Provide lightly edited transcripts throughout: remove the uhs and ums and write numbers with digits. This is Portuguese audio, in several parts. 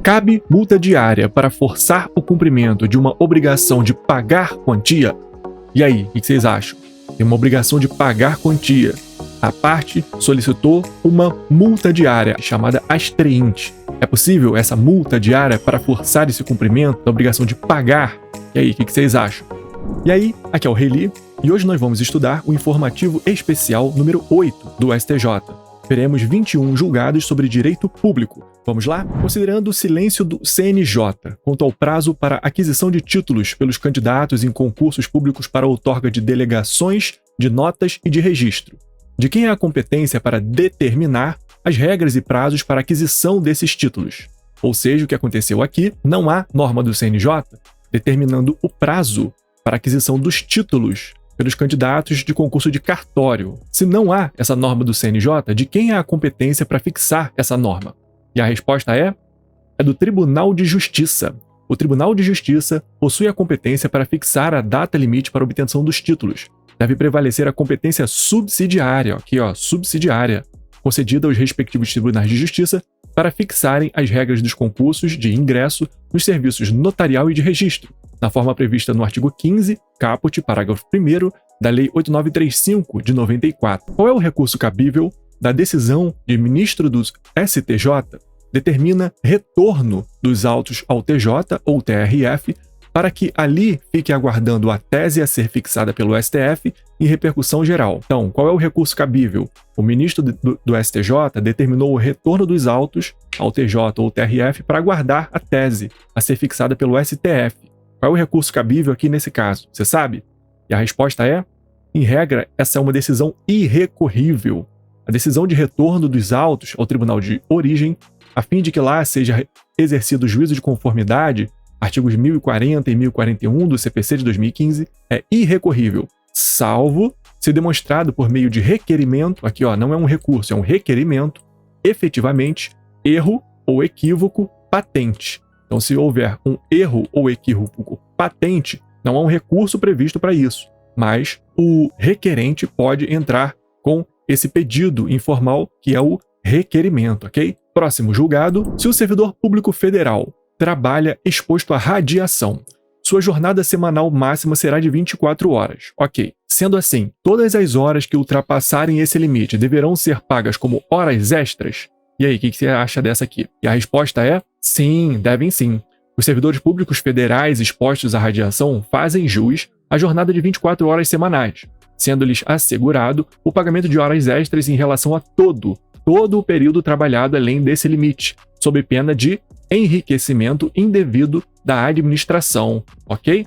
Cabe multa diária para forçar o cumprimento de uma obrigação de pagar quantia? E aí, o que vocês acham? Tem uma obrigação de pagar quantia. A parte solicitou uma multa diária, chamada astreinte. É possível essa multa diária para forçar esse cumprimento da obrigação de pagar? E aí, o que vocês acham? E aí, aqui é o Reili, e hoje nós vamos estudar o informativo especial número 8 do STJ. Veremos 21 julgados sobre direito público. Vamos lá? Considerando o silêncio do CNJ quanto ao prazo para aquisição de títulos pelos candidatos em concursos públicos para outorga de delegações, de notas e de registro. De quem é a competência para determinar as regras e prazos para aquisição desses títulos? Ou seja, o que aconteceu aqui, não há norma do CNJ determinando o prazo para aquisição dos títulos pelos candidatos de concurso de cartório. Se não há essa norma do CNJ, de quem é a competência para fixar essa norma? E a resposta é do Tribunal de Justiça. O Tribunal de Justiça possui a competência para fixar a data limite para obtenção dos títulos. Deve prevalecer a competência subsidiária, subsidiária, concedida aos respectivos tribunais de justiça para fixarem as regras dos concursos de ingresso nos serviços notarial e de registro, na forma prevista no artigo 15, caput, parágrafo 1º, da Lei 8935, de 94. Qual é o recurso cabível da decisão de ministro do STJ? Determina retorno dos autos ao TJ ou TRF para que ali fique aguardando a tese a ser fixada pelo STF em repercussão geral. Então, qual é o recurso cabível? O ministro do STJ determinou o retorno dos autos ao TJ ou TRF para aguardar a tese a ser fixada pelo STF. Qual é o recurso cabível aqui nesse caso? Você sabe? E a resposta é, em regra, essa é uma decisão irrecorrível. A decisão de retorno dos autos ao tribunal de origem, a fim de que lá seja exercido o juízo de conformidade, artigos 1040 e 1041 do CPC de 2015, é irrecorrível, salvo se demonstrado por meio de requerimento, aqui não é um recurso, é um requerimento, efetivamente, erro ou equívoco patente. Então, se houver um erro ou equívoco patente, não há um recurso previsto para isso, mas o requerente pode entrar com esse pedido informal, que é o requerimento, ok? Próximo julgado, se o servidor público federal trabalha exposto à radiação, sua jornada semanal máxima será de 24 horas, ok. Sendo assim, todas as horas que ultrapassarem esse limite deverão ser pagas como horas extras? E aí, o que você acha dessa aqui? E a resposta é sim, devem sim. Os servidores públicos federais expostos à radiação fazem jus à jornada de 24 horas semanais, sendo-lhes assegurado o pagamento de horas extras em relação a todo o período trabalhado além desse limite, sob pena de enriquecimento indevido da administração, ok?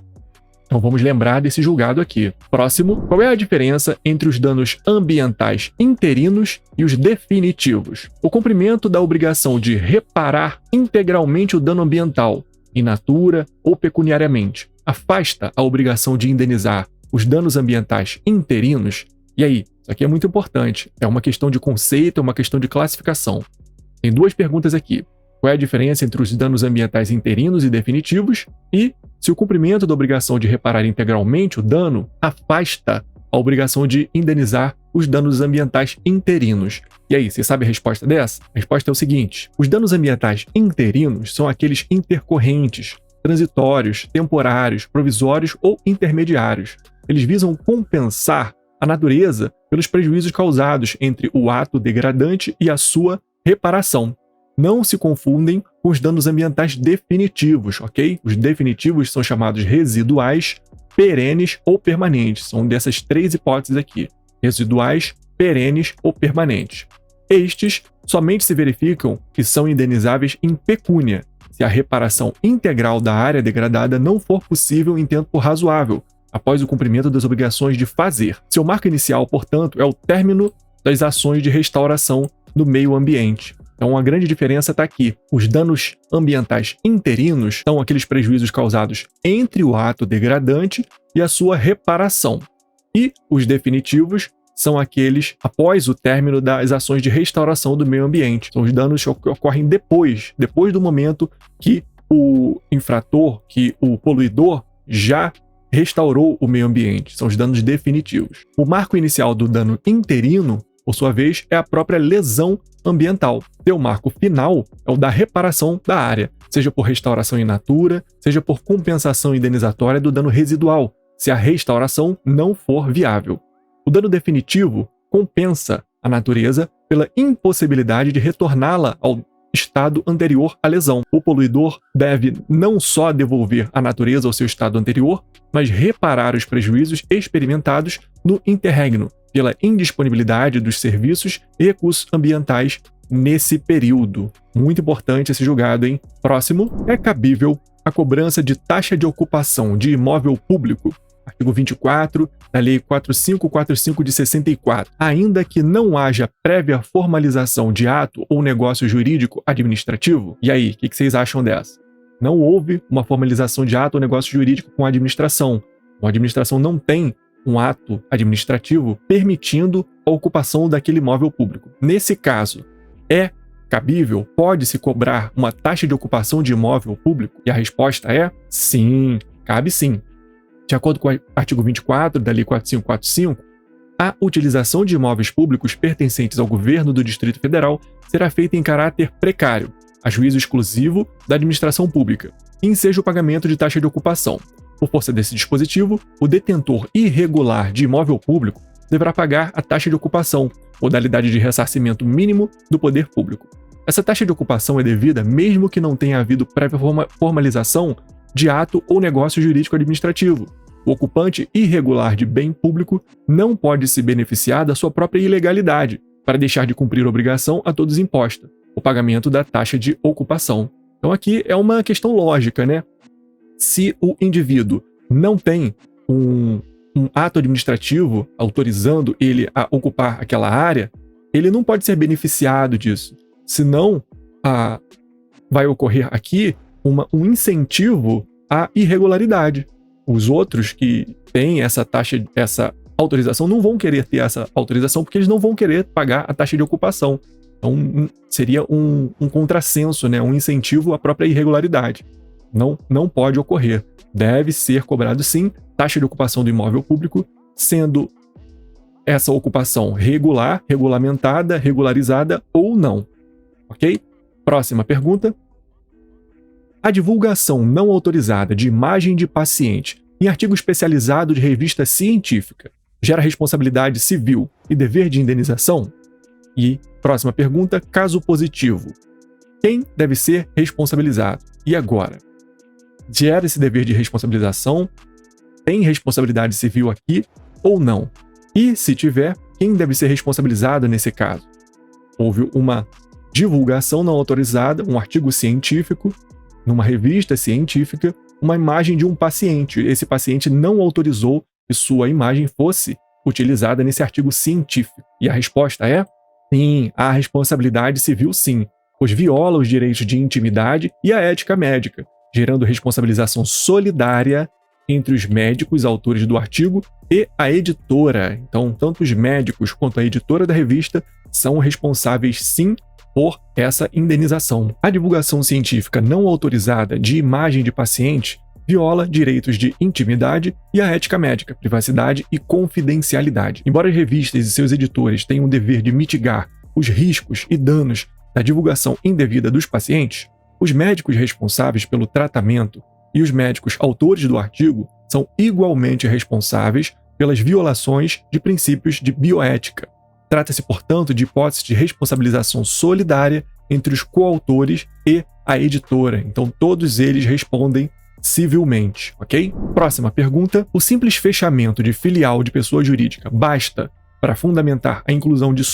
Então vamos lembrar desse julgado aqui. Próximo, qual é a diferença entre os danos ambientais interinos e os definitivos? O cumprimento da obrigação de reparar integralmente o dano ambiental, in natura ou pecuniariamente, afasta a obrigação de indenizar os danos ambientais interinos. E aí, isso aqui é muito importante. É uma questão de conceito, é uma questão de classificação. Tem duas perguntas aqui. Qual é a diferença entre os danos ambientais interinos e definitivos? E se o cumprimento da obrigação de reparar integralmente o dano afasta a obrigação de indenizar os danos ambientais interinos. E aí, você sabe a resposta dessa? A resposta é o seguinte: os danos ambientais interinos são aqueles intercorrentes, transitórios, temporários, provisórios ou intermediários. Eles visam compensar a natureza pelos prejuízos causados entre o ato degradante e a sua reparação. Não se confundem com os danos ambientais definitivos, ok? Os definitivos são chamados residuais, perenes ou permanentes. São dessas três hipóteses aqui: residuais, perenes ou permanentes. Estes somente se verificam que são indenizáveis em pecúnia, se a reparação integral da área degradada não for possível em tempo razoável, após o cumprimento das obrigações de fazer. Seu marco inicial, portanto, é o término das ações de restauração do meio ambiente. Então, a grande diferença está aqui. Os danos ambientais interinos são aqueles prejuízos causados entre o ato degradante e a sua reparação. E os definitivos são aqueles após o término das ações de restauração do meio ambiente. São os danos que ocorrem depois do momento que o infrator, que o poluidor já restaurou o meio ambiente. São os danos definitivos. O marco inicial do dano interino por sua vez, é a própria lesão ambiental. Seu marco final é o da reparação da área, seja por restauração in natura, seja por compensação indenizatória do dano residual, se a restauração não for viável. O dano definitivo compensa a natureza pela impossibilidade de retorná-la ao estado anterior à lesão. O poluidor deve não só devolver a natureza ao seu estado anterior, mas reparar os prejuízos experimentados no interregno, pela indisponibilidade dos serviços e recursos ambientais nesse período. Muito importante esse julgado, hein? Próximo, é cabível a cobrança de taxa de ocupação de imóvel público, artigo 24 da Lei 4545 de 64, ainda que não haja prévia formalização de ato ou negócio jurídico administrativo? E aí, o que vocês acham dessa? Não houve uma formalização de ato ou negócio jurídico com a administração. A administração não tem um ato administrativo permitindo a ocupação daquele imóvel público. Nesse caso, é cabível? Pode-se cobrar uma taxa de ocupação de imóvel público? E a resposta é sim, cabe sim. De acordo com o artigo 24 da Lei 4545, a utilização de imóveis públicos pertencentes ao governo do Distrito Federal será feita em caráter precário, a juízo exclusivo da administração pública, e enseja o pagamento de taxa de ocupação. Por força desse dispositivo, o detentor irregular de imóvel público deverá pagar a taxa de ocupação, modalidade de ressarcimento mínimo do poder público. Essa taxa de ocupação é devida mesmo que não tenha havido prévia formalização de ato ou negócio jurídico administrativo. O ocupante irregular de bem público não pode se beneficiar da sua própria ilegalidade para deixar de cumprir a obrigação a todos imposta, o pagamento da taxa de ocupação. Então aqui é uma questão lógica, né? Se o indivíduo não tem um ato administrativo autorizando ele a ocupar aquela área, ele não pode ser beneficiado disso. Senão, vai ocorrer aqui um incentivo à irregularidade. Os outros que têm essa autorização não vão querer ter essa autorização porque eles não vão querer pagar a taxa de ocupação. Então, seria um contrassenso, né? Um incentivo à própria irregularidade. Não pode ocorrer. Deve ser cobrado, sim, taxa de ocupação do imóvel público, sendo essa ocupação regular, regulamentada, regularizada ou não. Ok? Próxima pergunta. A divulgação não autorizada de imagem de paciente em artigo especializado de revista científica gera responsabilidade civil e dever de indenização? E, próxima pergunta, caso positivo. Quem deve ser responsabilizado? E agora? Gera esse dever de responsabilização? Tem responsabilidade civil aqui ou não? E, se tiver, quem deve ser responsabilizado nesse caso? Houve uma divulgação não autorizada, um artigo científico, numa revista científica, uma imagem de um paciente. Esse paciente não autorizou que sua imagem fosse utilizada nesse artigo científico. E a resposta é sim, há responsabilidade civil sim, pois viola os direitos de intimidade e a ética médica, gerando responsabilização solidária entre os médicos autores do artigo e a editora. Então, tanto os médicos quanto a editora da revista são responsáveis sim por essa indenização. A divulgação científica não autorizada de imagem de paciente viola direitos de intimidade e a ética médica, privacidade e confidencialidade. Embora as revistas e seus editores tenham o dever de mitigar os riscos e danos da divulgação indevida dos pacientes, os médicos responsáveis pelo tratamento e os médicos autores do artigo são igualmente responsáveis pelas violações de princípios de bioética. Trata-se, portanto, de hipótese de responsabilização solidária entre os coautores e a editora. Então, todos eles respondem civilmente, ok? Próxima pergunta. O simples fechamento de filial de pessoa jurídica basta para fundamentar a inclusão de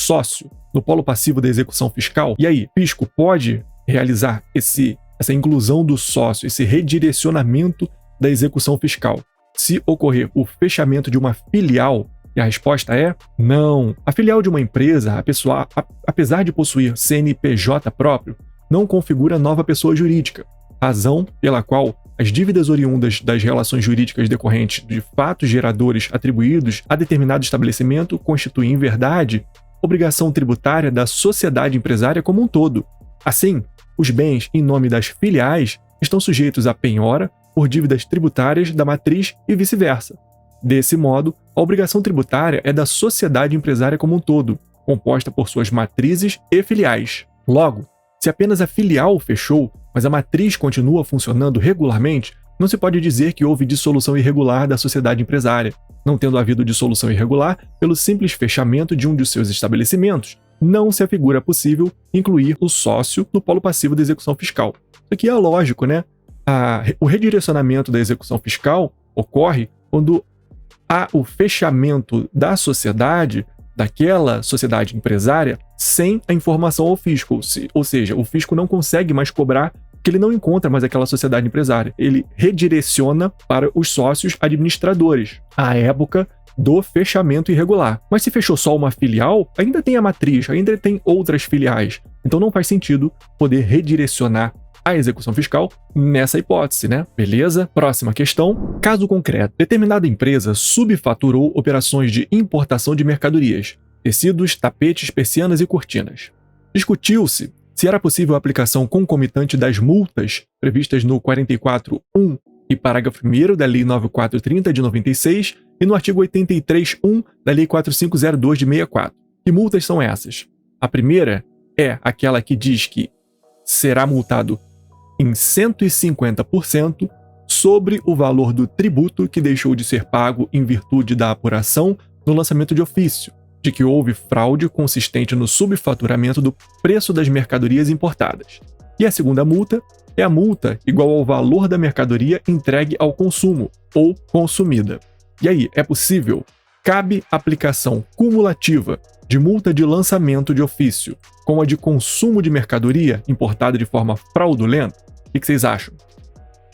no polo passivo da execução fiscal? E aí, fisco pode realizar essa inclusão do sócio, esse redirecionamento da execução fiscal, se ocorrer o fechamento de uma filial? E a resposta é não. A filial de uma empresa, a pessoa, apesar de possuir CNPJ próprio, não configura nova pessoa jurídica, razão pela qual as dívidas oriundas das relações jurídicas decorrentes de fatos geradores atribuídos a determinado estabelecimento constituem, em verdade, obrigação tributária da sociedade empresária como um todo. Assim, os bens em nome das filiais estão sujeitos à penhora por dívidas tributárias da matriz e vice-versa. Desse modo, a obrigação tributária é da sociedade empresária como um todo, composta por suas matrizes e filiais. Logo, se apenas a filial fechou, mas a matriz continua funcionando regularmente, não se pode dizer que houve dissolução irregular da sociedade empresária, não tendo havido dissolução irregular pelo simples fechamento de um de seus estabelecimentos. Não se afigura possível incluir o sócio no polo passivo da execução fiscal. Isso aqui é lógico, né? O redirecionamento da execução fiscal ocorre quando há o fechamento da sociedade, daquela sociedade empresária, sem a informação ao fisco. Ou seja, o fisco não consegue mais cobrar porque ele não encontra mais aquela sociedade empresária. Ele redireciona para os sócios administradores, à época do fechamento irregular. Mas se fechou só uma filial, ainda tem a matriz, ainda tem outras filiais. Então não faz sentido poder redirecionar a execução fiscal nessa hipótese, né? Beleza? Próxima questão. Caso concreto. Determinada empresa subfaturou operações de importação de mercadorias, tecidos, tapetes, persianas e cortinas. Discutiu-se se era possível a aplicação concomitante das multas previstas no 44.1 e parágrafo 1º da Lei 9430 de 96 e no artigo 83.1 da Lei 4502 de 64. Que multas são essas? A primeira é aquela que diz que será multado em 150% sobre o valor do tributo que deixou de ser pago em virtude da apuração no lançamento de ofício de que houve fraude consistente no subfaturamento do preço das mercadorias importadas. E a segunda multa é a multa igual ao valor da mercadoria entregue ao consumo ou consumida. E aí, é possível? Cabe aplicação cumulativa de multa de lançamento de ofício com a de consumo de mercadoria importada de forma fraudulenta? O que vocês acham?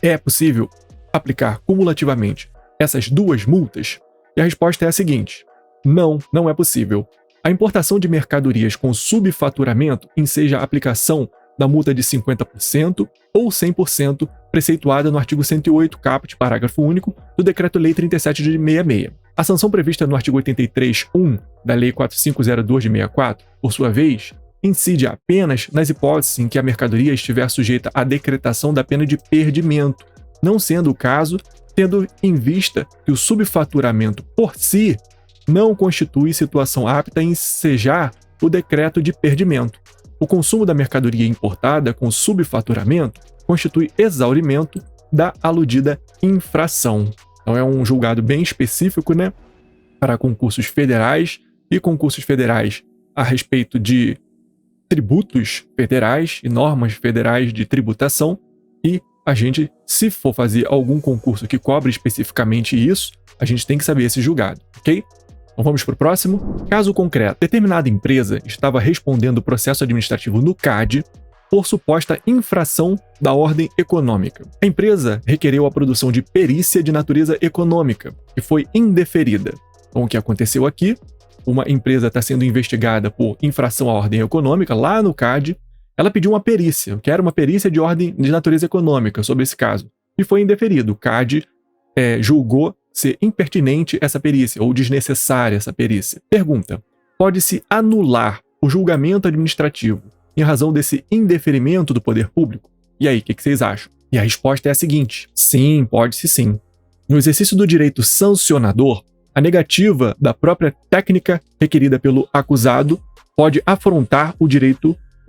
É possível aplicar cumulativamente essas duas multas? E a resposta é a seguinte: não, não é possível. A importação de mercadorias com subfaturamento enseja a aplicação da multa de 50% ou 100% preceituada no artigo 108, caput, parágrafo único, do Decreto-Lei 37 de 66. A sanção prevista no artigo 83.1 da Lei 4502 de 64, por sua vez, incide apenas nas hipóteses em que a mercadoria estiver sujeita à decretação da pena de perdimento, não sendo o caso, tendo em vista que o subfaturamento por si não constitui situação apta a ensejar o decreto de perdimento. O consumo da mercadoria importada com subfaturamento constitui exaurimento da aludida infração. Então é um julgado bem específico, né, para concursos federais e concursos federais a respeito de tributos federais e normas federais de tributação, e a gente, se for fazer algum concurso que cobre especificamente isso, a gente tem que saber esse julgado, ok? Então vamos para o próximo. Caso concreto. Determinada empresa estava respondendo o processo administrativo no CAD por suposta infração da ordem econômica. A empresa requereu a produção de perícia de natureza econômica, que foi indeferida. Então o que aconteceu aqui? Uma empresa está sendo investigada por infração à ordem econômica lá no CAD. Ela pediu uma perícia, que era uma perícia de ordem de natureza econômica sobre esse caso, e foi indeferido. O CAD julgou ser impertinente essa perícia ou desnecessária essa perícia. Pergunta: pode-se anular o julgamento administrativo em razão desse indeferimento do poder público? E aí, o que vocês acham? E a resposta é a seguinte: sim, pode-se sim. No exercício do direito sancionador, a negativa da própria técnica requerida pelo acusado pode afrontar o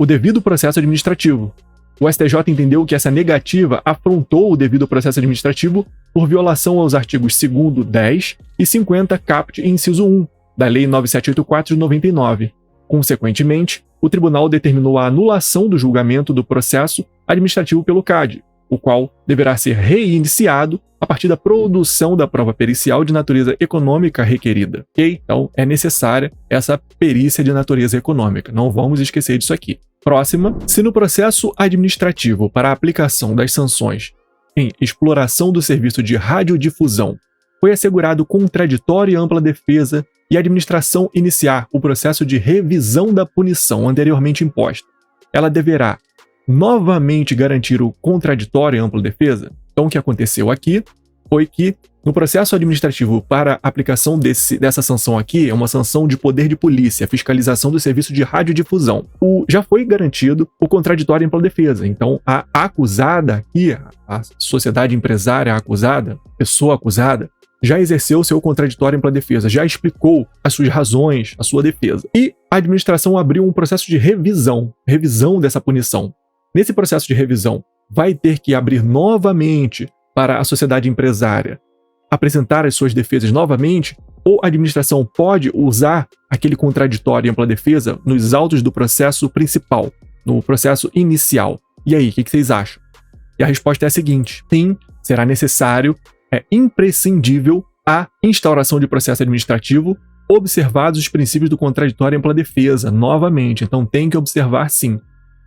devido processo administrativo. O STJ entendeu que essa negativa afrontou o devido processo administrativo por violação aos artigos 2º, 10 e 50, caput e inciso 1 da Lei 9784 de 99. Consequentemente, o tribunal determinou a anulação do julgamento do processo administrativo pelo CAD, o qual deverá ser reiniciado a partir da produção da prova pericial de natureza econômica requerida. Ok? Então, é necessária essa perícia de natureza econômica. Não vamos esquecer disso aqui. Próxima. Se no processo administrativo para a aplicação das sanções em exploração do serviço de radiodifusão foi assegurado contraditório e ampla defesa e a administração iniciar o processo de revisão da punição anteriormente imposta, ela deverá novamente garantir o contraditório e ampla defesa? Então, o que aconteceu aqui foi que, no processo administrativo para a aplicação dessa sanção aqui, é uma sanção de poder de polícia, fiscalização do serviço de radiodifusão. Já foi garantido o contraditório e ampla defesa. Então, a acusada aqui, a sociedade empresária acusada, pessoa acusada, já exerceu seu contraditório ampla defesa, já explicou as suas razões, a sua defesa. E a administração abriu um processo de revisão dessa punição. Nesse processo de revisão, vai ter que abrir novamente para a sociedade empresária apresentar as suas defesas novamente, ou a administração pode usar aquele contraditório e ampla defesa nos autos do processo principal, no processo inicial. E aí, o que vocês acham? E a resposta é a seguinte: sim, será necessário, é imprescindível a instauração de processo administrativo, observados os princípios do contraditório e ampla defesa, novamente. Então tem que observar sim,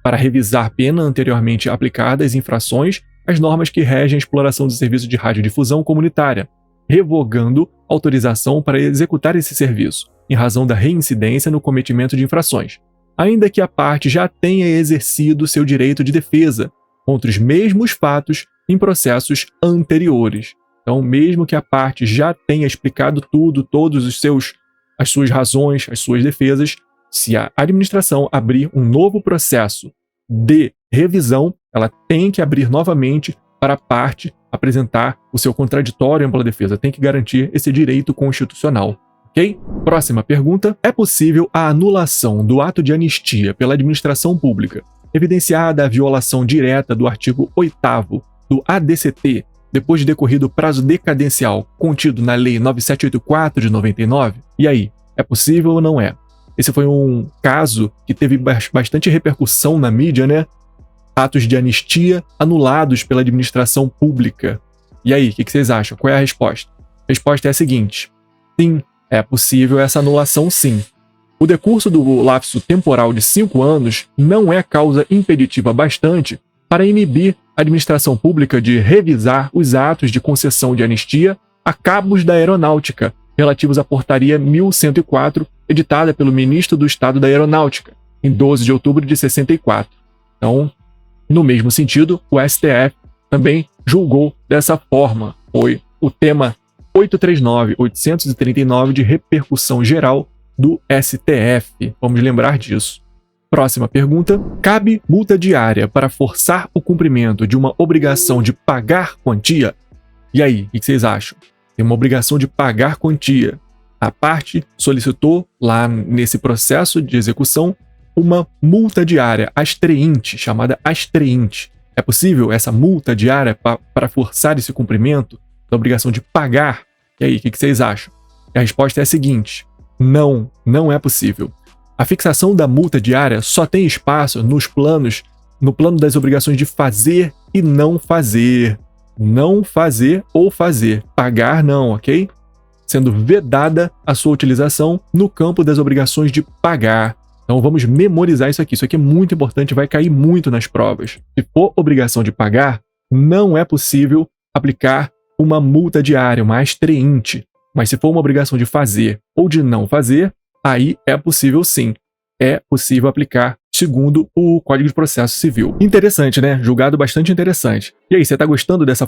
para revisar pena anteriormente aplicada às infrações, as normas que regem a exploração do serviço de radiodifusão comunitária, revogando autorização para executar esse serviço, em razão da reincidência no cometimento de infrações, ainda que a parte já tenha exercido seu direito de defesa contra os mesmos fatos em processos anteriores. Então, mesmo que a parte já tenha explicado tudo, as suas razões, as suas defesas, se a administração abrir um novo processo de revisão, ela tem que abrir novamente para a parte apresentar o seu contraditório e ampla defesa, tem que garantir esse direito constitucional. Ok? Próxima pergunta. É possível a anulação do ato de anistia pela administração pública, evidenciada a violação direta do artigo 8º do ADCT, depois de decorrido o prazo decadencial contido na Lei 9784 de 99? E aí, é possível ou não é? Esse foi um caso que teve bastante repercussão na mídia, né? Atos de anistia anulados pela administração pública. E aí, o que vocês acham? Qual é a resposta? A resposta é a seguinte: sim, é possível essa anulação sim. O decurso do lapso temporal de 5 anos não é causa impeditiva bastante para inibir a administração pública de revisar os atos de concessão de anistia a cabos da aeronáutica, relativos à portaria 1104, editada pelo ministro do Estado da Aeronáutica, em 12 de outubro de 64. Então, no mesmo sentido, o STF também julgou dessa forma. Foi o tema 839 de repercussão geral do STF. Vamos lembrar disso. Próxima pergunta. Cabe multa diária para forçar o cumprimento de uma obrigação de pagar quantia? E aí, o que vocês acham? Tem uma obrigação de pagar quantia. A parte solicitou, lá nesse processo de execução, uma multa diária astreinte, chamada astreinte. É possível essa multa diária para forçar esse cumprimento da obrigação de pagar? E aí, o que vocês acham? E a resposta é a seguinte: não, não é possível. A fixação da multa diária só tem espaço no plano das obrigações de fazer e não fazer. Não fazer ou fazer. Pagar não, ok? Sendo vedada a sua utilização no campo das obrigações de pagar. Então vamos memorizar isso aqui. Isso aqui é muito importante, vai cair muito nas provas. Se for obrigação de pagar, não é possível aplicar uma multa diária, uma astreinte. Mas se for uma obrigação de fazer ou de não fazer, aí é possível sim. É possível aplicar segundo o Código de Processo Civil. Interessante, né? Julgado bastante interessante. E aí, você está gostando dessa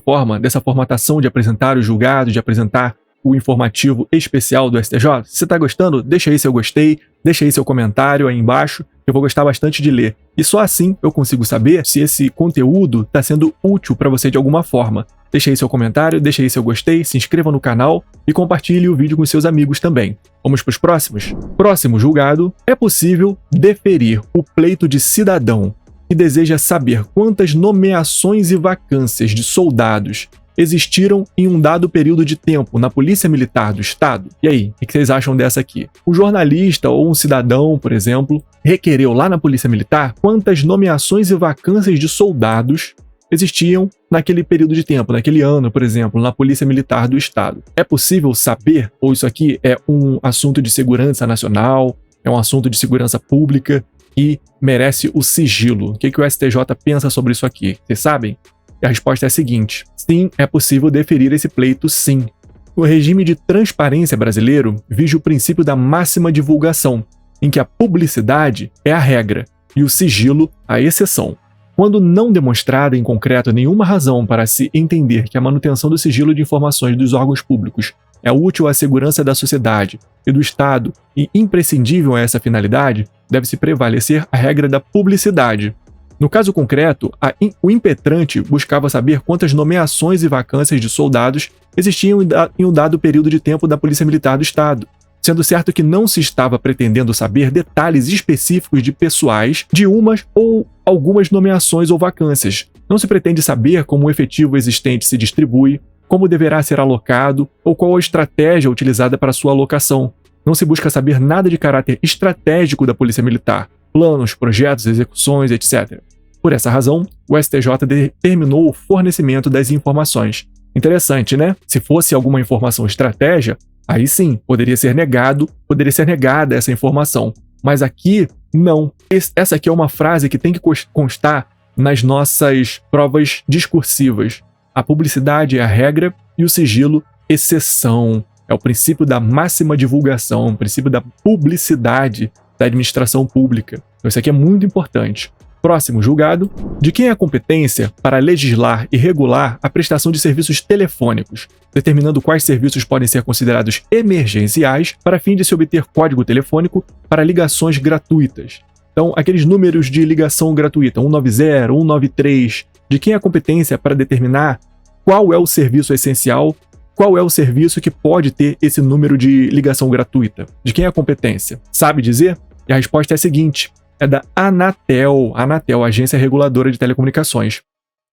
formatação de apresentar o julgado, de apresentar o informativo especial do STJ? Se você está gostando, deixa aí seu gostei, deixa aí seu comentário aí embaixo, eu vou gostar bastante de ler. E só assim eu consigo saber se esse conteúdo está sendo útil para você de alguma forma. Deixa aí seu comentário, deixa aí seu gostei, se inscreva no canal e compartilhe o vídeo com seus amigos também. Vamos para os próximos? Próximo julgado. É possível deferir o pleito de cidadão que deseja saber quantas nomeações e vacâncias de soldados existiram em um dado período de tempo na Polícia Militar do Estado? E aí, o que vocês acham dessa aqui? O jornalista ou um cidadão, por exemplo, requereu lá na Polícia Militar quantas nomeações e vacâncias de soldados existiam naquele período de tempo, naquele ano, por exemplo, na Polícia Militar do Estado. É possível saber, ou isso aqui é um assunto de segurança nacional, é um assunto de segurança pública e merece o sigilo? O que o STJ pensa sobre isso aqui? Vocês sabem? E a resposta é a seguinte: sim, é possível deferir esse pleito sim. O regime de transparência brasileiro vige o princípio da máxima divulgação, em que a publicidade é a regra e o sigilo a exceção. Quando não demonstrada em concreto nenhuma razão para se entender que a manutenção do sigilo de informações dos órgãos públicos é útil à segurança da sociedade e do Estado e imprescindível a essa finalidade, deve-se prevalecer a regra da publicidade. No caso concreto, o impetrante buscava saber quantas nomeações e vacâncias de soldados existia em um dado período de tempo da Polícia Militar do Estado, sendo certo que não se estava pretendendo saber detalhes específicos de pessoais de umas ou algumas nomeações ou vacâncias. Não se pretende saber como o efetivo existente se distribui, como deverá ser alocado ou qual a estratégia utilizada para sua alocação. Não se busca saber nada de caráter estratégico da Polícia Militar, planos, projetos, execuções, etc. Por essa razão, o STJ determinou o fornecimento das informações. Interessante, né? Se fosse alguma informação estratégia, aí sim, poderia ser negada essa informação. Mas aqui, não. Essa aqui é uma frase que tem que constar nas nossas provas discursivas. A publicidade é a regra e o sigilo, exceção. É o princípio da máxima divulgação, o princípio da publicidade da administração pública. Então, isso aqui é muito importante. Próximo julgado. De quem é a competência para legislar e regular a prestação de serviços telefônicos, determinando quais serviços podem ser considerados emergenciais para fim de se obter código telefônico para ligações gratuitas. Então, aqueles números de ligação gratuita, 190, 193, de quem é a competência para determinar qual é o serviço essencial, qual é o serviço que pode ter esse número de ligação gratuita? De quem é a competência? Sabe dizer? E a resposta é a seguinte: é da Anatel, Agência Reguladora de Telecomunicações.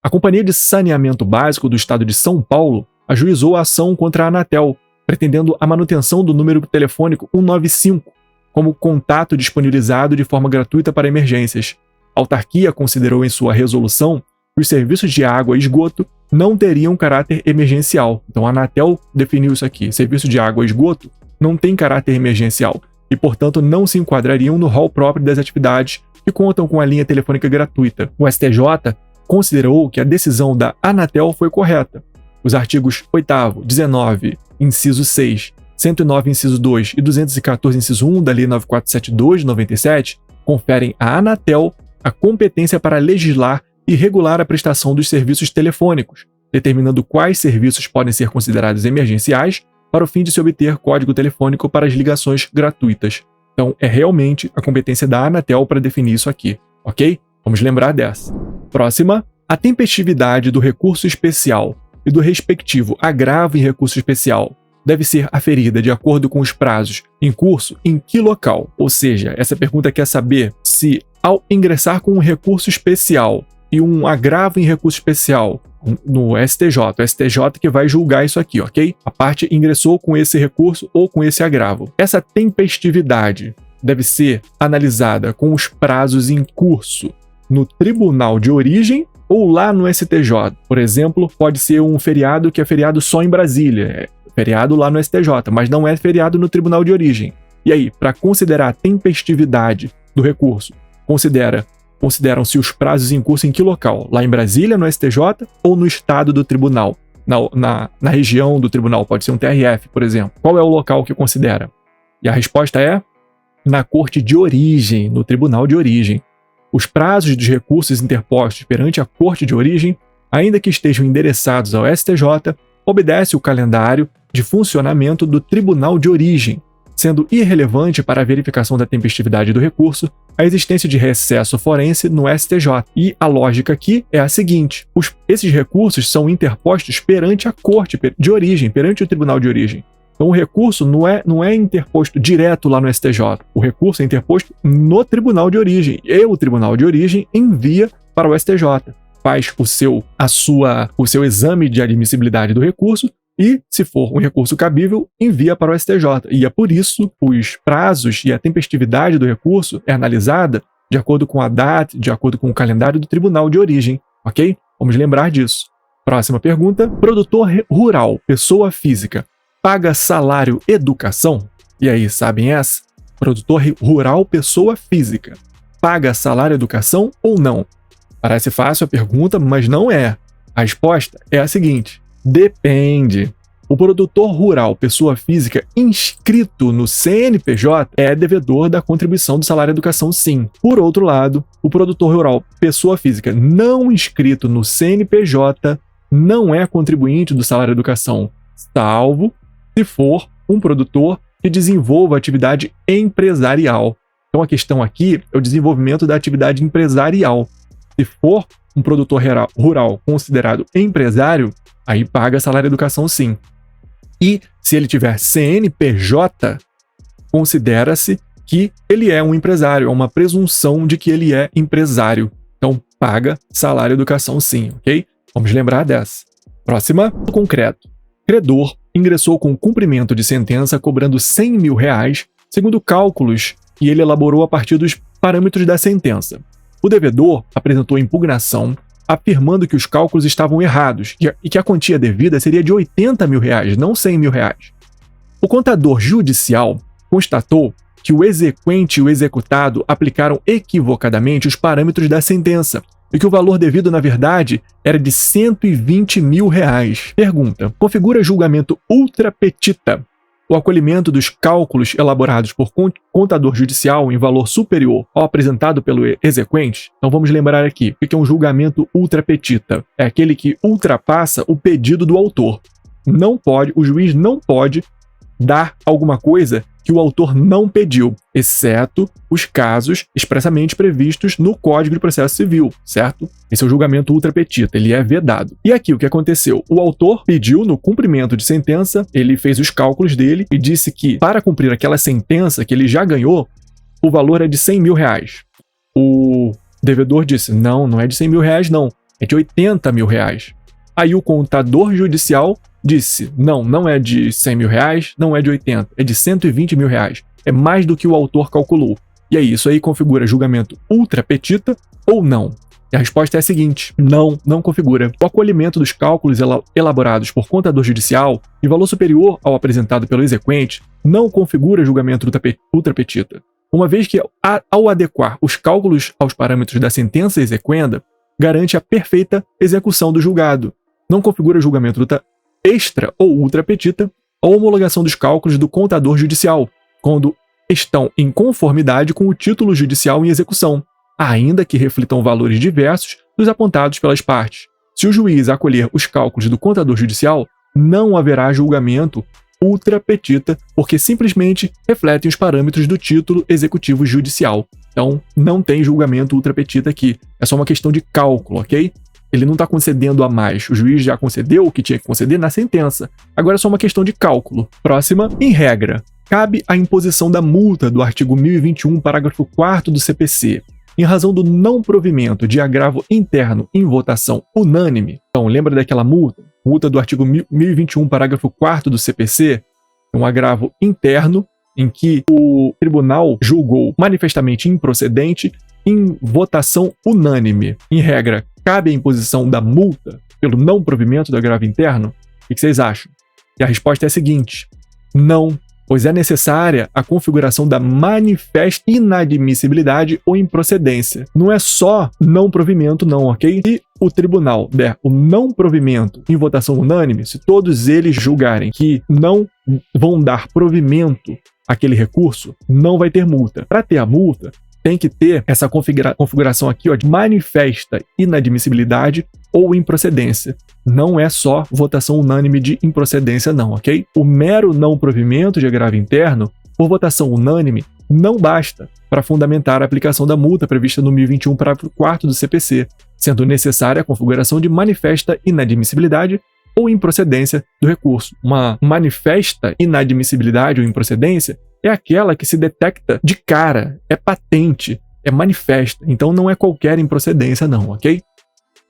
A Companhia de Saneamento Básico do Estado de São Paulo ajuizou a ação contra a Anatel, pretendendo a manutenção do número telefônico 195 como contato disponibilizado de forma gratuita para emergências. A autarquia considerou em sua resolução que os serviços de água e esgoto não teriam caráter emergencial. Então a Anatel definiu isso aqui: serviço de água e esgoto não tem caráter emergencial e, portanto, não se enquadrariam no rol próprio das atividades que contam com a linha telefônica gratuita. O STJ considerou que a decisão da Anatel foi correta. Os artigos 8º, 19, inciso 6, 109, inciso 2 e 214, inciso 1 da Lei 9472 de 97 conferem à Anatel a competência para legislar e regular a prestação dos serviços telefônicos, determinando quais serviços podem ser considerados emergenciais para o fim de se obter código telefônico para as ligações gratuitas. Então, é realmente a competência da Anatel para definir isso aqui, ok? Vamos lembrar dessa. Próxima, a tempestividade do recurso especial e do respectivo agravo em recurso especial deve ser aferida de acordo com os prazos em curso em que local? Ou seja, essa pergunta quer saber se, ao ingressar com um recurso especial e um agravo em recurso especial no STJ, o STJ que vai julgar isso aqui, ok? A parte ingressou com esse recurso ou com esse agravo. Essa tempestividade deve ser analisada com os prazos em curso no tribunal de origem ou lá no STJ. Por exemplo, pode ser um feriado que é feriado só em Brasília, é feriado lá no STJ, mas não é feriado no tribunal de origem. E aí, para considerar a tempestividade do recurso, consideram-se os prazos em curso em que local? Lá em Brasília, no STJ, ou no estado do tribunal? Na região do tribunal, pode ser um TRF, por exemplo. Qual é o local que considera? E a resposta é na corte de origem, no tribunal de origem. Os prazos dos recursos interpostos perante a corte de origem, ainda que estejam endereçados ao STJ, obedece o calendário de funcionamento do tribunal de origem, sendo irrelevante para a verificação da tempestividade do recurso a existência de recesso forense no STJ. E a lógica aqui é a seguinte: esses recursos são interpostos perante a corte de origem, perante o tribunal de origem. Então o recurso não é interposto direto lá no STJ, o recurso é interposto no tribunal de origem, e o tribunal de origem envia para o STJ, faz o seu exame de admissibilidade do recurso, e, se for um recurso cabível, envia para o STJ. E é por isso os prazos e a tempestividade do recurso é analisada de acordo com a data, de acordo com o calendário do tribunal de origem, ok? Vamos lembrar disso. Próxima pergunta. Produtor rural, pessoa física, paga salário educação? E aí, sabem essa? Produtor rural, pessoa física, paga salário educação ou não? Parece fácil a pergunta, mas não é. A resposta é a seguinte: depende. O produtor rural, pessoa física, inscrito no CNPJ, é devedor da contribuição do salário educação, sim. Por outro lado, o produtor rural, pessoa física, não inscrito no CNPJ, não é contribuinte do salário educação, salvo se for um produtor que desenvolva atividade empresarial. Então a questão aqui é o desenvolvimento da atividade empresarial. Se for um produtor rural considerado empresário, aí paga salário educação sim. E se ele tiver CNPJ, considera-se que ele é um empresário, é uma presunção de que ele é empresário. Então, paga salário educação sim, ok? Vamos lembrar dessa. Próxima, concreto. Credor ingressou com cumprimento de sentença cobrando R$100 mil, segundo cálculos que ele elaborou a partir dos parâmetros da sentença. O devedor apresentou impugnação, afirmando que os cálculos estavam errados e que a quantia devida seria de R$80 mil, não R$100 mil. O contador judicial constatou que o exequente e o executado aplicaram equivocadamente os parâmetros da sentença e que o valor devido, na verdade, era de R$120 mil. Pergunta: configura julgamento ultra petita o acolhimento dos cálculos elaborados por contador judicial em valor superior ao apresentado pelo exequente? Então vamos lembrar aqui, o que é um julgamento ultra petita? É aquele que ultrapassa o pedido do autor. O juiz não pode dar alguma coisa que o autor não pediu, exceto os casos expressamente previstos no Código de Processo Civil, certo? Esse é o julgamento ultra petita, ele é vedado. E aqui o que aconteceu? O autor pediu no cumprimento de sentença, ele fez os cálculos dele e disse que para cumprir aquela sentença que ele já ganhou, o valor é de R$100 mil. O devedor disse: não é de R$100 mil não, é de R$80 mil. Aí o contador judicial disse: não é de R$100 mil, não é de 80, é de R$120 mil. É mais do que o autor calculou. E aí, isso aí configura julgamento ultra petita ou não? E a resposta é a seguinte: não configura. O acolhimento dos cálculos elaborados por contador judicial em valor superior ao apresentado pelo exequente não configura julgamento ultra petita, uma vez que, ao adequar os cálculos aos parâmetros da sentença exequenda, garante a perfeita execução do julgado. Não configura julgamento extra ou ultra petita a homologação dos cálculos do contador judicial, quando estão em conformidade com o título judicial em execução, ainda que reflitam valores diversos dos apontados pelas partes. Se o juiz acolher os cálculos do contador judicial, não haverá julgamento ultra petita, porque simplesmente refletem os parâmetros do título executivo judicial. Então, não tem julgamento ultra petita aqui. É só uma questão de cálculo, ok? Ele não está concedendo a mais. O juiz já concedeu o que tinha que conceder na sentença. Agora é só uma questão de cálculo. Próxima, em regra, cabe a imposição da multa do artigo 1021, parágrafo 4º do CPC, em razão do não provimento de agravo interno em votação unânime. Então, lembra daquela multa? Multa do artigo 1021, parágrafo 4º do CPC, é um agravo interno em que o tribunal julgou manifestamente improcedente em votação unânime. Em regra, cabe a imposição da multa pelo não provimento do agravo interno? O que vocês acham? E a resposta é a seguinte: não, pois é necessária a configuração da manifesta inadmissibilidade ou improcedência. Não é só não provimento não, ok? Se o tribunal der o não provimento em votação unânime, se todos eles julgarem que não vão dar provimento àquele recurso, não vai ter multa. Para ter a multa, tem que ter essa configuração aqui, ó, de manifesta inadmissibilidade ou improcedência. Não é só votação unânime de improcedência não, ok? O mero não provimento de agravo interno, por votação unânime, não basta para fundamentar a aplicação da multa prevista no 1021, parágrafo 4º do CPC, sendo necessária a configuração de manifesta inadmissibilidade ou improcedência do recurso. Uma manifesta inadmissibilidade ou improcedência é aquela que se detecta de cara, é patente, é manifesta, então não é qualquer improcedência não, ok?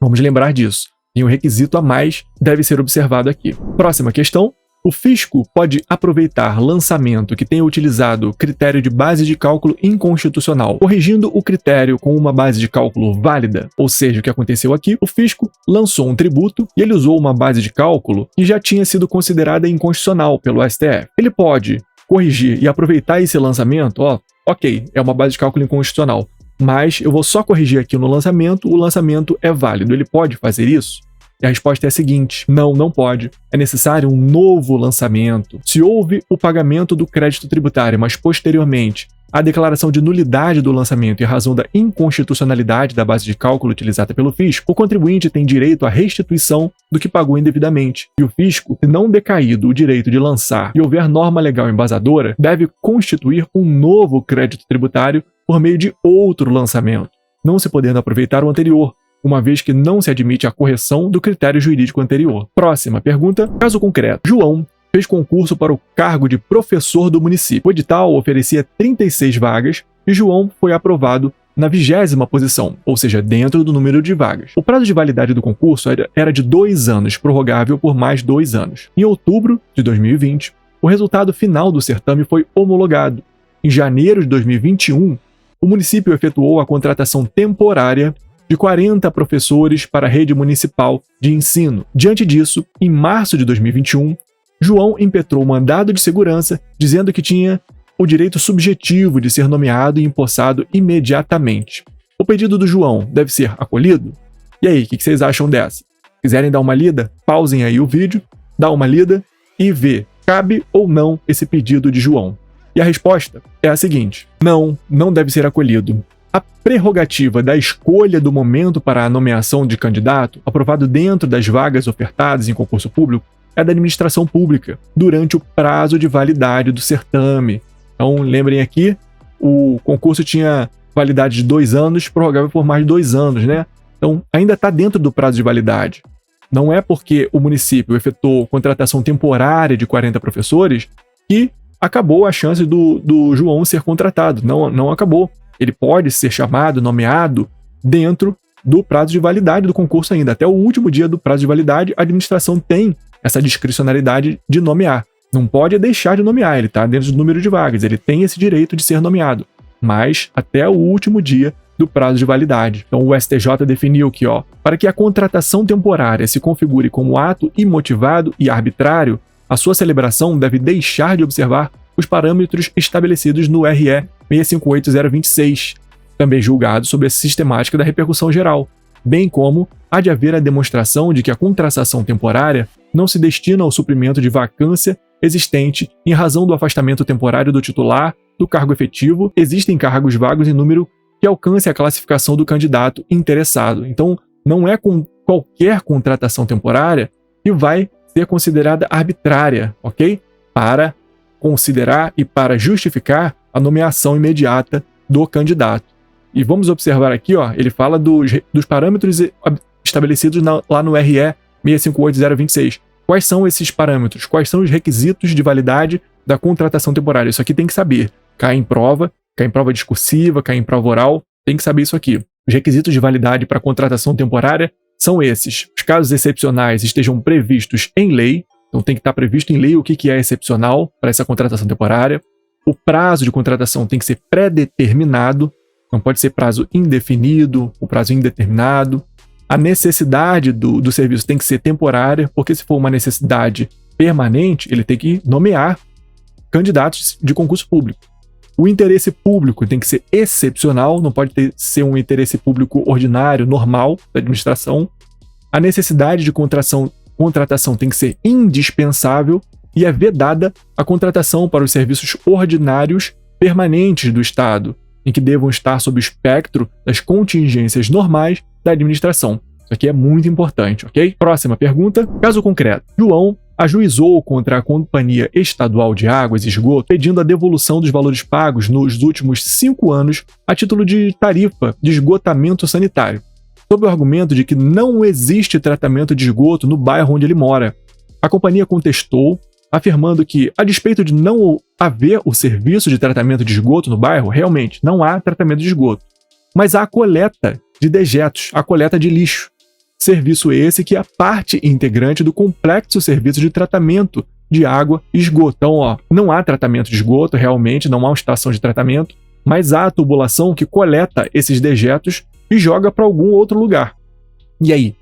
Vamos lembrar disso. E um requisito a mais deve ser observado aqui. Próxima questão. O fisco pode aproveitar lançamento que tenha utilizado critério de base de cálculo inconstitucional, corrigindo o critério com uma base de cálculo válida. Ou seja, o que aconteceu aqui, o fisco lançou um tributo e ele usou uma base de cálculo que já tinha sido considerada inconstitucional pelo STF. Ele pode corrigir e aproveitar esse lançamento, ok, é uma base de cálculo inconstitucional, mas eu vou só corrigir aqui no lançamento, o lançamento é válido. Ele pode fazer isso? E a resposta é a seguinte: não pode. É necessário um novo lançamento. Se houve o pagamento do crédito tributário, mas posteriormente a declaração de nulidade do lançamento em razão da inconstitucionalidade da base de cálculo utilizada pelo fisco, o contribuinte tem direito à restituição do que pagou indevidamente. E o fisco, se não decaído o direito de lançar e houver norma legal embasadora, deve constituir um novo crédito tributário por meio de outro lançamento, não se podendo aproveitar o anterior, uma vez que não se admite a correção do critério jurídico anterior. Próxima pergunta, caso concreto. João fez concurso para o cargo de professor do município. O edital oferecia 36 vagas e João foi aprovado na 20ª posição, ou seja, dentro do número de vagas. O prazo de validade do concurso era de 2 anos, prorrogável por mais 2 anos. Em outubro de 2020, o resultado final do certame foi homologado. Em janeiro de 2021, o município efetuou a contratação temporária de 40 professores para a rede municipal de ensino. Diante disso, em março de 2021, João impetrou mandado de segurança dizendo que tinha o direito subjetivo de ser nomeado e empossado imediatamente. O pedido do João deve ser acolhido? E aí, o que vocês acham dessa? Quiserem dar uma lida? Pausem aí o vídeo, dá uma lida e vê, cabe ou não esse pedido de João. E a resposta é a seguinte: não deve ser acolhido. A prerrogativa da escolha do momento para a nomeação de candidato, aprovado dentro das vagas ofertadas em concurso público, é da administração pública, durante o prazo de validade do certame. Então, lembrem aqui, o concurso tinha validade de 2 anos, prorrogável por mais 2 anos, né? Então, ainda está dentro do prazo de validade. Não é porque o município efetuou contratação temporária de 40 professores que acabou a chance do João ser contratado. Não acabou. Ele pode ser chamado, nomeado, dentro do prazo de validade do concurso ainda. Até o último dia do prazo de validade, a administração tem essa discricionariedade de nomear. Não pode deixar de nomear, ele está dentro do número de vagas, ele tem esse direito de ser nomeado, mas até o último dia do prazo de validade. Então o STJ definiu que, para que a contratação temporária se configure como ato imotivado e arbitrário, a sua celebração deve deixar de observar os parâmetros estabelecidos no RE 658026, também julgado sobre a sistemática da repercussão geral, bem como há de haver a demonstração de que a contratação temporária não se destina ao suprimento de vacância existente em razão do afastamento temporário do titular do cargo efetivo. Existem cargos vagos em número que alcance a classificação do candidato interessado. Então, não é com qualquer contratação temporária que vai ser considerada arbitrária, ok? Para considerar e para justificar a nomeação imediata do candidato. E vamos observar aqui, ele fala dos parâmetros estabelecidos lá no RE 658026. Quais são esses parâmetros? Quais são os requisitos de validade da contratação temporária? Isso aqui tem que saber. Cai em prova discursiva, cai em prova oral, tem que saber isso aqui. Os requisitos de validade para contratação temporária são esses. Os casos excepcionais estejam previstos em lei, então tem que estar previsto em lei o que é excepcional para essa contratação temporária. O prazo de contratação tem que ser pré-determinado, não pode ser prazo indefinido, o prazo indeterminado. A necessidade do serviço tem que ser temporária, porque se for uma necessidade permanente, ele tem que nomear candidatos de concurso público. O interesse público tem que ser excepcional, não pode ser um interesse público ordinário, normal, da administração. A necessidade de contratação tem que ser indispensável e é vedada a contratação para os serviços ordinários permanentes do Estado, em que devam estar sob o espectro das contingências normais da administração. Isso aqui é muito importante, ok? Próxima pergunta. Caso concreto. João ajuizou contra a Companhia Estadual de Águas e Esgoto, pedindo a devolução dos valores pagos nos últimos 5 anos a título de tarifa de esgotamento sanitário, sob o argumento de que não existe tratamento de esgoto no bairro onde ele mora. A companhia contestou, afirmando que, a despeito de não haver o serviço de tratamento de esgoto no bairro, realmente não há tratamento de esgoto, mas há a coleta de dejetos, a coleta de lixo. Serviço esse que é parte integrante do complexo serviço de tratamento de água e esgoto. Então, não há tratamento de esgoto, realmente, não há uma estação de tratamento, mas há a tubulação que coleta esses dejetos e joga para algum outro lugar. E aí,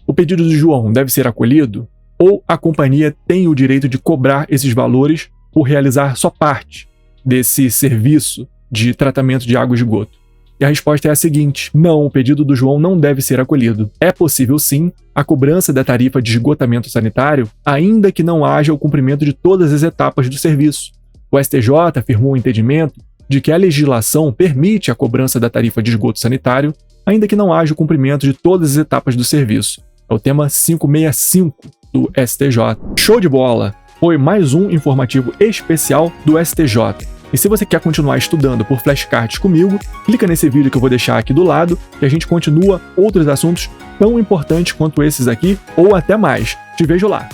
o pedido do João deve ser acolhido? Ou a companhia tem o direito de cobrar esses valores por realizar só parte desse serviço de tratamento de água e esgoto? E a resposta é a seguinte: não, o pedido do João não deve ser acolhido. É possível sim a cobrança da tarifa de esgotamento sanitário, ainda que não haja o cumprimento de todas as etapas do serviço. O STJ afirmou o entendimento de que a legislação permite a cobrança da tarifa de esgoto sanitário, ainda que não haja o cumprimento de todas as etapas do serviço. É o tema 565 do STJ. Show de bola! Foi mais um informativo especial do STJ. E se você quer continuar estudando por flashcards comigo, clica nesse vídeo que eu vou deixar aqui do lado, que a gente continua outros assuntos tão importantes quanto esses aqui, ou até mais. Te vejo lá!